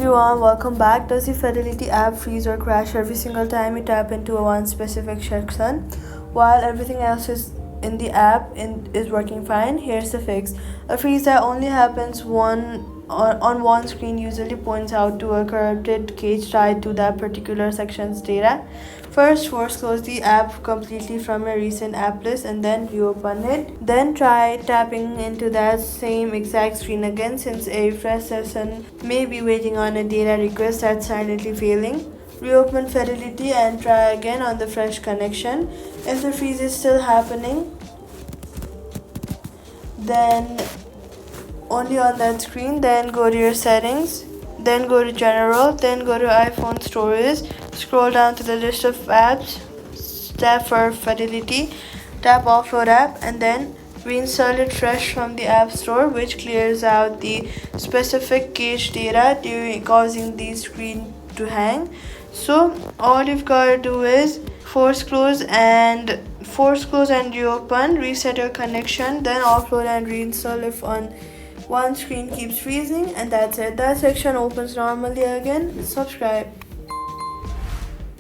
everyone, welcome back. Does the Fidelity app freeze or crash every single time you tap into one specific section while everything else is in the app is working fine? Here's the fix. A freeze that only happens on one screen usually points out to a corrupted cache tied to that particular section's data. First, force close the app completely from your recent app list and then reopen it. Then try tapping into that same exact screen again, since a refresh session may be waiting on a data request that's silently failing. Reopen Fidelity and try again on the fresh connection. If the freeze is still happening, then only on that screen, then go to your settings, then go to general, then go to iPhone storage, scroll down to the list of apps, tap for Fidelity, tap offload app, and then reinstall it fresh from the app store, which clears out the specific cache data causing the screen to hang. So all you've got to do is force close and reopen, reset your connection, then offload and reinstall if on one screen keeps freezing, and that's it. That section opens normally again. Subscribe.